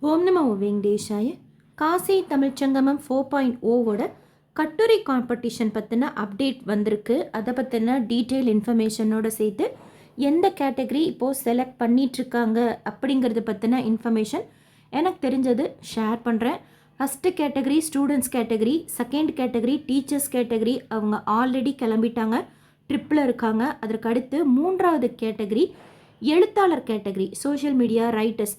ஓம் நமோ வெங்கடேஷாய. காசி தமிழ்ச்சங்கமம் 4.0வோட கட்டுரை காம்படிஷன் பற்றின அப்டேட் வந்திருக்கு. அதை பற்றின டீட்டெயில் இன்ஃபர்மேஷனோடு சேர்த்து எந்த கேட்டகரி இப்போது செலக்ட் பண்ணிகிட்ருக்காங்க அப்படிங்கிறது பற்றின இன்ஃபர்மேஷன் எனக்கு தெரிஞ்சது ஷேர் பண்ணுறேன். First category students category, second category teachers category அவங்க ஆல்ரெடி கிளம்பிட்டாங்க, ட்ரிப்பில் இருக்காங்க. அதற்கு அடுத்து மூன்றாவது கேட்டகரி எழுத்தாளர் கேட்டகரி, சோஷியல் மீடியா ரைட்டர்ஸ்,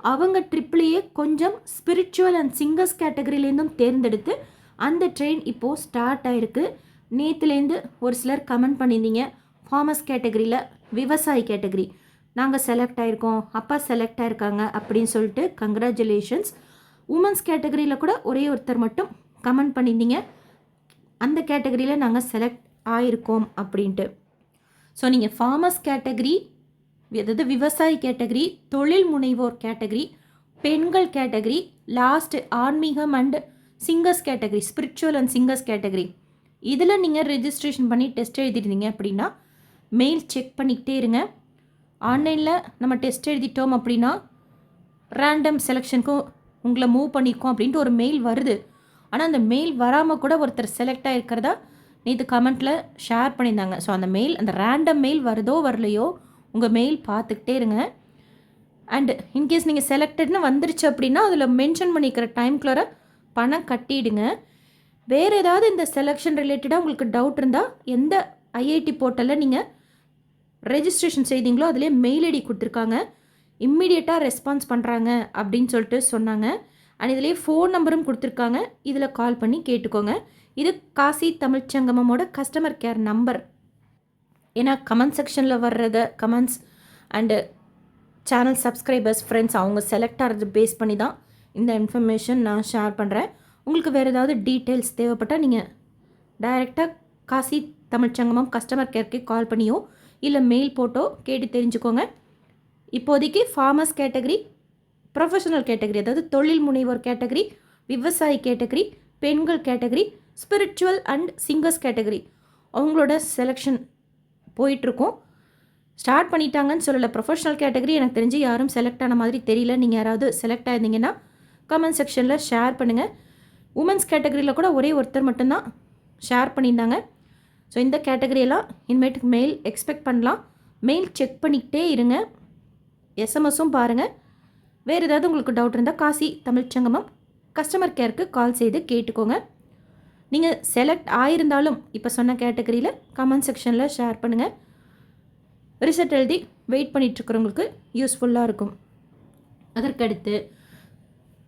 அவங்க ட்ரிப்லேயே கொஞ்சம் ஸ்பிரிச்சுவல் அண்ட் சிங்கர்ஸ் கேட்டகரியிலேருந்தும் தேர்ந்தெடுத்து அந்த ட்ரெயின் இப்போது ஸ்டார்ட் ஆகிருக்கு. நேற்றுலேருந்து ஒரு சிலர் கமெண்ட் பண்ணியிருந்தீங்க, ஃபார்மர்ஸ் கேட்டகரியில் விவசாயி கேட்டகரி நாங்கள் செலக்ட் ஆகிருக்கோம், அப்பா செலக்ட் ஆகிருக்காங்க அப்படின்னு சொல்லிட்டு கங்க்ராச்சுலேஷன்ஸ். உமன்ஸ் கேட்டகரியில் கூட ஒரே ஒருத்தர் மட்டும் கமெண்ட் பண்ணியிருந்தீங்க, அந்த கேட்டகரியில் நாங்கள் செலக்ட் ஆகிருக்கோம் அப்படின்ட்டு. ஸோ நீங்கள் ஃபார்மர்ஸ் கேட்டகரி, அதாவது விவசாயி கேட்டகரி, தொழில் முனைவோர் கேட்டகரி, பெண்கள் கேட்டகரி, லாஸ்ட் ஆன்மீகம் and singers category, spiritual and singers category, இதில் நீங்கள் ரெஜிஸ்ட்ரேஷன் பண்ணி டெஸ்ட் எழுதிருந்தீங்க அப்படின்னா மெயில் செக் பண்ணிக்கிட்டே இருங்க. ஆன்லைனில் நம்ம டெஸ்ட் எழுதிட்டோம் அப்படின்னா ரேண்டம் செலெக்ஷனுக்கும் உங்களை மூவ் பண்ணியிருக்கோம் அப்படின்ட்டு ஒரு மெயில் வருது. ஆனால் அந்த மெயில் வராமல் கூட ஒருத்தர் செலக்ட் ஆகிருக்கிறதா நேற்று கமெண்ட்டில் ஷேர் பண்ணியிருந்தாங்க. ஸோ அந்த மெயில், அந்த ரேண்டம் மெயில் வருதோ வரலையோ உங்கள் மெயில் பார்த்துக்கிட்டே இருங்க. அண்டு இன்கேஸ் நீங்கள் செலக்டட்னு வந்துருச்சு அப்படின்னா அதில் மென்ஷன் பண்ணிக்கிற டைம்குள்ளார பணம் கட்டிடுங்க. வேறு ஏதாவது இந்த செலெக்ஷன் ரிலேட்டடாக உங்களுக்கு டவுட் இருந்தால் எந்த ஐஐடி போர்ட்டலில் நீங்கள் ரெஜிஸ்ட்ரேஷன் செய்தீங்களோ அதிலே மெயில் ஐடி கொடுத்துருக்காங்க, இம்மிடியட்டாக ரெஸ்பான்ஸ் பண்ணுறாங்க அப்படின்னு சொல்லிட்டு சொன்னாங்க. அண்ட் இதிலே ஃபோன் நம்பரும் கொடுத்துருக்காங்க, இதில் கால் பண்ணி கேட்டுக்கோங்க. இது காசி தமிழ்ச்சங்கமோட கஸ்டமர் கேர் நம்பர். ஏன்னா கமெண்ட் செக்ஷனில் வர்றத comments and channel subscribers friends அவங்க செலக்ட் ஆகிறது பேஸ் பண்ணி தான் இந்த இன்ஃபர்மேஷன் நான் ஷேர் பண்ணுறேன். உங்களுக்கு வேறு ஏதாவது டீட்டெயில்ஸ் தேவைப்பட்டால் நீங்கள் டைரெக்டாக காசி தமிழ்ச்சங்கமம் கஸ்டமர் கேருக்கு கால் பண்ணியோ இல்லை மெயில் போட்டோ கேட்டு தெரிஞ்சுக்கோங்க. இப்போதைக்கு ஃபார்மர்ஸ் கேட்டகரி, ப்ரொஃபஷனல் கேட்டகரி, அதாவது தொழில் முனைவோர் கேட்டகரி, விவசாயி கேட்டகரி, பெண்கள் category, spiritual and singers category அவங்களோட செலெக்ஷன் போயிட்டுருக்கோம். ஸ்டார்ட் பண்ணிட்டாங்கன்னு சொல்லலை. ப்ரொஃபஷனல் கேட்டகரி எனக்கு தெரிஞ்சு யாரும் செலக்ட் ஆன மாதிரி தெரியல. நீங்கள் யாராவது செலக்ட் ஆயிருந்தீங்கன்னா கமெண்ட் செக்ஷனில் ஷேர் பண்ணுங்கள். உமன்ஸ் கேட்டகரியில் கூட ஒரே ஒருத்தர் மட்டும்தான் ஷேர் பண்ணியிருந்தாங்க. ஸோ இந்த கேட்டகரியெல்லாம் இனிமேட்டுக்கு மெயில் எக்ஸ்பெக்ட் பண்ணலாம். மெயில் செக் பண்ணிக்கிட்டே இருங்க, எஸ்எம்எஸும் பாருங்கள். வேறு ஏதாவது உங்களுக்கு டவுட் இருந்தால் காசி தமிழ்ச்சங்கமம் கஸ்டமர் கேருக்கு கால் செய்து கேட்டுக்கோங்க. நீங்கள் செலக்ட் ஆகியிருந்தாலும் இப்போ சொன்ன கேட்டகரியில் கமெண்ட் செக்ஷனில் ஷேர் பண்ணுங்கள். ரிசல்ட் எழுதி வெயிட் பண்ணிகிட்ருக்கிறவங்களுக்கு யூஸ்ஃபுல்லாக இருக்கும். அதற்கடுத்து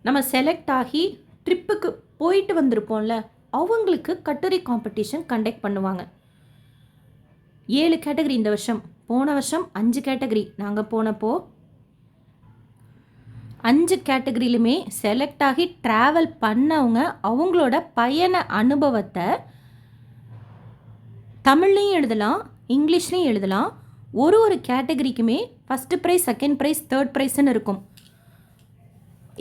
நம்ம செலக்ட் ஆகி ட்ரிப்புக்கு போயிட்டு வந்திருப்போம்ல, அவங்களுக்கு கட்டுரை காம்படிஷன் கண்டக்ட் பண்ணுவாங்க. 7 கேட்டகரி இந்த வருஷம். போன வருஷம் 5 கேட்டகரி. நாங்கள் போனப்போ 5 கேட்டகரியிலுமே செலக்ட் ஆகி ட்ராவல் பண்ணவங்க அவங்களோட பயண அனுபவத்தை தமிழ்லையும் எழுதலாம், இங்கிலீஷ்லேயும் எழுதலாம். ஒரு கேட்டகரிக்குமே first prize, second prize, third ப்ரைஸ்ன்னு இருக்கும்.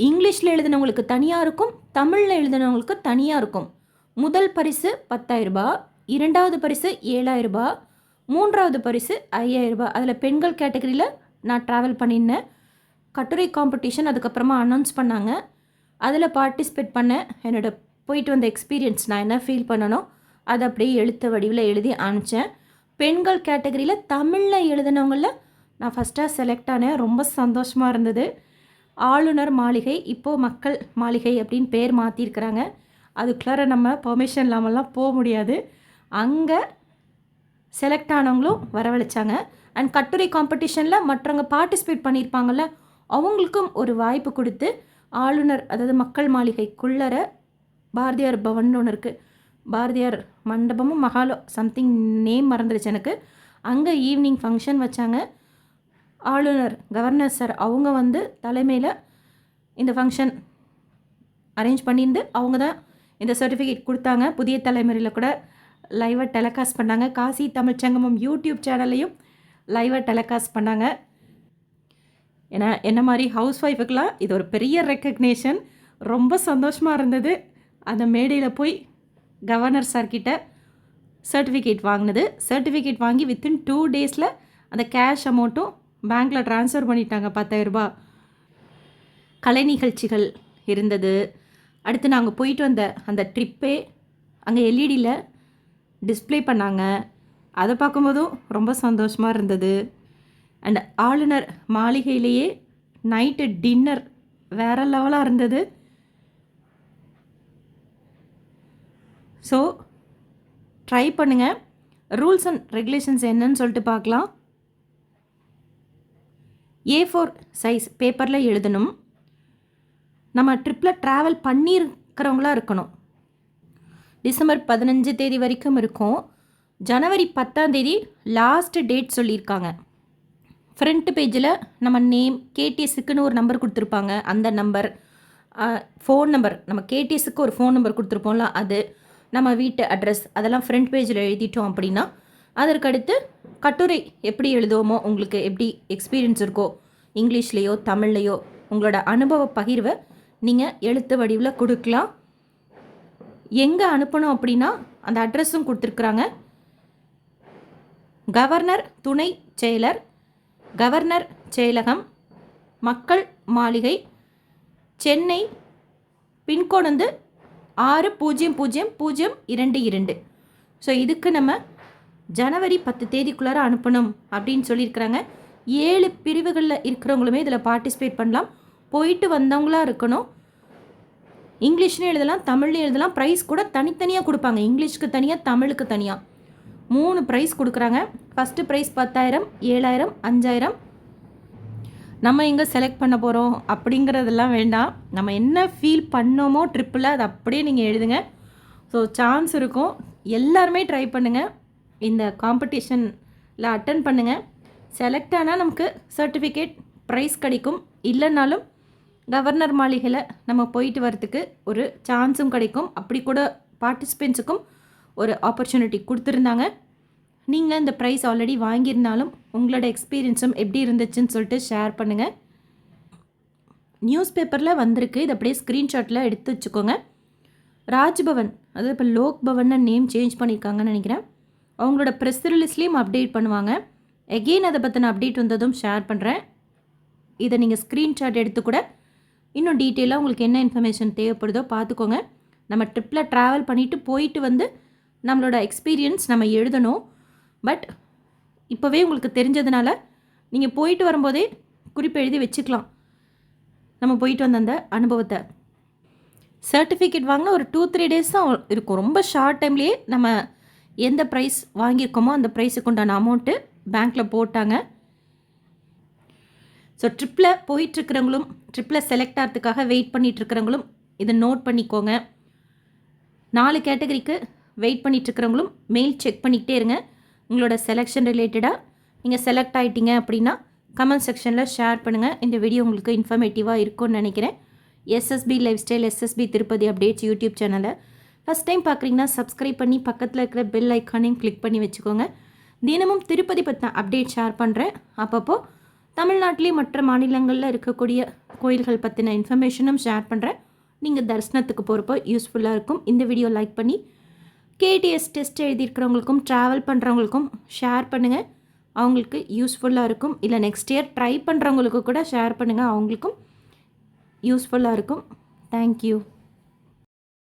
இங்கிலீஷில் எழுதினவங்களுக்கு தனியாக இருக்கும், தமிழில் எழுதினவங்களுக்கு தனியாக இருக்கும். முதல் பரிசு 10,000 ரூபாய், இரண்டாவது பரிசு 7,000 ரூபாய், மூன்றாவது பரிசு 5,000 ரூபாய். அதில் பெண்கள் கேட்டகரியில் நான் ட்ராவல் பண்ணியிருந்தேன். கட்டுரை காம்படிஷன் அதுக்கப்புறமா அனௌன்ஸ் பண்ணாங்க, அதில் பார்ட்டிசிபேட் பண்ணேன். என்னோட போயிட்டு வந்த எக்ஸ்பீரியன்ஸ், நான் என்ன ஃபீல் பண்ணனோ அதை அப்படியே எழுத்து வடிவில் எழுதி அனுப்பிச்சேன். பெண்கள் கேட்டகரியில் தமிழில் எழுதினவங்களில் நான் ஃபஸ்ட்டாக செலக்ட் ஆனேன். ரொம்ப சந்தோஷமாக இருந்தது. ஆளுநர் மாளிகை, இப்போது மக்கள் மாளிகை அப்படின்னு பேர் மாற்றிருக்கிறாங்க. அதுக்குள்ளார நம்ம பெர்மிஷன் இல்லாமல்லாம் போக முடியாது. அங்கே செலக்ட் ஆனவங்களும் வரவழைச்சாங்க. அண்ட் கட்டுரை காம்படிஷனில் மற்றவங்க பார்ட்டிசிபேட் பண்ணியிருப்பாங்கள்ல, அவங்களுக்கும் ஒரு வாய்ப்பு கொடுத்து ஆளுநர், அதாவது மக்கள் மாளிகைக்குள்ளர பாரதியார் பவன் ஒன்று இருக்குது, பாரதியார் மண்டபமும் மகாலோ சம்திங் நேம் மறந்துடுச்சு எனக்கு. அங்கே ஈவினிங் ஃபங்க்ஷன் வச்சாங்க. ஆளுநர் கவர்னர் சார் அவங்க வந்து தலைமையில் இந்த ஃபங்க்ஷன் அரேஞ்ச் பண்ணியிருந்து அவங்க தான் இந்த சர்டிஃபிகேட் கொடுத்தாங்க. புதிய தலைமுறையில் கூட லைவாக டெலிகாஸ்ட் பண்ணாங்க. காசி தமிழ்ச்சங்கமம் யூடியூப் சேனல்லையும் லைவாக டெலிகாஸ்ட் பண்ணாங்க. ஏன்னா என்ன மாதிரி ஹவுஸ் ஒய்ஃபுக்கெலாம் இது ஒரு பெரிய ரெக்கக்னேஷன். ரொம்ப சந்தோஷமாக இருந்தது. அந்த மேடையில் போய் கவர்னர் சார்கிட்ட சர்டிஃபிகேட் வாங்கினது. சர்டிஃபிகேட் வாங்கி வித்தின் 2 டேஸில் அந்த கேஷ் அமௌண்ட்டும் பேங்க்கில் ட்ரான்ஸ்ஃபர் பண்ணிட்டாங்க, 10,000 ரூபாய். கலை நிகழ்ச்சிகள் இருந்தது. அடுத்து நாங்கள் போயிட்டு வந்த அந்த ட்ரிப்பே அங்கே எல்இடியில் டிஸ்ப்ளே பண்ணாங்க. அதை பார்க்கும்போதும் ரொம்ப சந்தோஷமாக இருந்தது. அண்ட் ஆளுநர் மாளிகையிலேயே நைட்டு டின்னர் வேறு லெவலாக இருந்தது. ஸோ ட்ரை பண்ணுங்கள். ரூல்ஸ் அண்ட் ரெகுலேஷன்ஸ் என்னன்னு சொல்லிட்டு பார்க்கலாம். A4 சைஸ் பேப்பரில் எழுதணும். நம்ம ட்ரிப்பில் ட்ராவல் பண்ணியிருக்கிறவங்களா இருக்கணும். டிசம்பர் 15 தேதி வரைக்கும் இருக்கும். ஜனவரி 10ஆம் தேதி லாஸ்ட் டேட் சொல்லியிருக்காங்க. ஃப்ரண்ட் பேஜில் நம்ம நேம், கேடிஎஸ்க்குன்னு ஒரு நம்பர் கொடுத்துருப்பாங்க. அந்த நம்பர், ஃபோன் நம்பர், நம்ம கேடிஎஸ்க்கு ஒரு ஃபோன் நம்பர் கொடுத்துருப்போம்ல, அது நம்ம வீட்டு அட்ரஸ் அதெல்லாம் ஃப்ரண்ட் பேஜில் எழுதிட்டோம் அப்படின்னா, அதற்கடுத்து கட்டுரை எப்படி எழுதுவோமோ, உங்களுக்கு எப்படி எக்ஸ்பீரியன்ஸ் இருக்கோ, இங்கிலீஷ்லேயோ தமிழ்லையோ உங்களோட அனுபவ பகிர்வை நீங்கள் எழுத்து வடிவில் கொடுக்கலாம். எங்கே அனுப்பணும் அப்படின்னா அந்த அட்ரஸும் கொடுத்துருக்குறாங்க. கவர்னர் துணை செயலர், கவர்னர் செயலகம், மக்கள் மாளிகை, சென்னை, பின்கோடு வந்து 600022. ஸோ இதுக்கு நம்ம ஜனவரி 10 தேதிக்குள்ளார அனுப்பணும் அப்படின்னு சொல்லியிருக்கிறாங்க. 7 பிரிவுகளில் இருக்கிறவங்களுமே இதில் பார்ட்டிசிபேட் பண்ணலாம். போயிட்டு வந்தவங்களாக இருக்கணும். இங்கிலீஷ்லையும் எழுதலாம், தமிழ்லையும் எழுதலாம். ப்ரைஸ் கூட தனித்தனியாக கொடுப்பாங்க. இங்கிலீஷ்க்கு தனியாக, தமிழுக்கு தனியாக 3 ப்ரைஸ் கொடுக்குறாங்க. First prize 10,000, 7,000, 5,000. நம்ம எங்கே செலக்ட் பண்ண போகிறோம் அப்படிங்கிறதெல்லாம் வேண்டாம். நம்ம என்ன ஃபீல் பண்ணோமோ ட்ரிப்பில் அது அப்படியே நீங்கள் எழுதுங்க. ஸோ சான்ஸ் இருக்கும். எல்லாருமே ட்ரை பண்ணுங்கள். இந்த காம்படிஷனில் அட்டன் பண்ணுங்கள். செலக்ட் ஆனால் நமக்கு சர்டிஃபிகேட், ப்ரைஸ் கிடைக்கும். இல்லைனாலும் கவர்னர் மாளிகையில் நம்ம போயிட்டு வரத்துக்கு ஒரு சான்ஸும் கிடைக்கும். அப்படி கூட பார்ட்டிசிபெண்ட்ஸுக்கும் ஒரு ஆப்பர்ச்சுனிட்டி கொடுத்துருந்தாங்க. நீங்கள் இந்த ப்ரைஸ் ஆல்ரெடி வாங்கியிருந்தாலும் உங்களோட எக்ஸ்பீரியன்ஸும் எப்படி இருந்துச்சுன்னு சொல்லிட்டு ஷேர் பண்ணுங்கள். நியூஸ் பேப்பரில் வந்திருக்கு. இது அப்படியே ஸ்க்ரீன்ஷாட்டில் எடுத்து வச்சுக்கோங்க. ராஜ்பவன், அதாவது இப்போ லோக் பவன்னு நேம் சேஞ்ச் பண்ணியிருக்காங்கன்னு நினைக்கிறேன். அவங்களோட ப்ரெஸ் ரிலீஸ்லேயும் அப்டேட் பண்ணுவாங்க. எகெயின் அதை பற்றின அப்டேட் வந்ததும் ஷேர் பண்ணுறேன். இதை நீங்கள் ஸ்க்ரீன்ஷாட் எடுத்து கூட இன்னும் டீட்டெயிலாக உங்களுக்கு என்ன இன்ஃபர்மேஷன் தேவைப்படுதோ பார்த்துக்கோங்க. நம்ம ட்ரிப்பில் ட்ராவல் பண்ணிவிட்டு போயிட்டு வந்து நம்மளோட எக்ஸ்பீரியன்ஸ் நம்ம எழுதணும். பட் இப்போவே உங்களுக்கு தெரிஞ்சதுனால நீங்கள் போயிட்டு வரும்போதே குறிப்பு எழுதி வச்சுக்கலாம். நம்ம போயிட்டு வந்த அந்த அனுபவத்தை. சர்டிஃபிகேட் வாங்கினா ஒரு 2-3 டேஸ் தான் இருக்கும். ரொம்ப ஷார்ட் டைம்லேயே நம்ம எந்த ப்ரைஸ் வாங்கியிருக்கோமோ அந்த ப்ரைஸுக்கு உண்டான அமௌண்ட்டு பேங்க்கில் போட்டாங்க. ஸோ ட்ரிப்பில் போயிட்டுருக்கிறவங்களும், ட்ரிப்பில் செலக்ட் ஆகிறதுக்காக வெயிட் பண்ணிகிட்ருக்கிறவங்களும் இதை நோட் பண்ணிக்கோங்க. 4 கேட்டகரிக்கு வெயிட் பண்ணிகிட்ருக்கிறவங்களும் மெயில் செக் பண்ணிக்கிட்டே இருங்க. உங்களோட செலெக்ஷன் ரிலேட்டடாக நீங்கள் செலக்ட் ஆகிட்டீங்க அப்படின்னா கமெண்ட் செக்ஷனில் ஷேர் பண்ணுங்கள். இந்த வீடியோ உங்களுக்கு இன்ஃபர்மேட்டிவாக இருக்கும்னு நினைக்கிறேன். SSP lifestyle, SSP Tirupati updates YouTube சேனலை ஃபஸ்ட் டைம் பார்க்குறீங்கன்னா சப்ஸ்கிரைப் பண்ணி பக்கத்தில் இருக்கிற பெல் ஐக்கானையும் கிளிக் பண்ணி வச்சுக்கோங்க. தினமும் திருப்பதி பற்றின அப்டேட் ஷேர் பண்ணுறேன். அப்பப்போ தமிழ்நாட்டிலேயும் மற்ற மாநிலங்களில் இருக்கக்கூடிய கோயில்கள் பற்றின இன்ஃபர்மேஷனும் ஷேர் பண்ணுறேன். நீங்கள் தரிசனத்துக்கு போகிறப்போ யூஸ்ஃபுல்லாக இருக்கும். இந்த வீடியோ லைக் பண்ணி கேடிஎஸ் டெஸ்ட் எழுதியிருக்கிறவங்களுக்கும் ட்ராவல் பண்ணுறவங்களுக்கும் ஷேர் பண்ணுங்கள். அவங்களுக்கு யூஸ்ஃபுல்லாக இருக்கும். இல்லை நெக்ஸ்ட் இயர் ட்ரை பண்ணுறவங்களுக்கு கூட ஷேர் பண்ணுங்கள். அவங்களுக்கும் யூஸ்ஃபுல்லாக இருக்கும். தேங்க்யூ.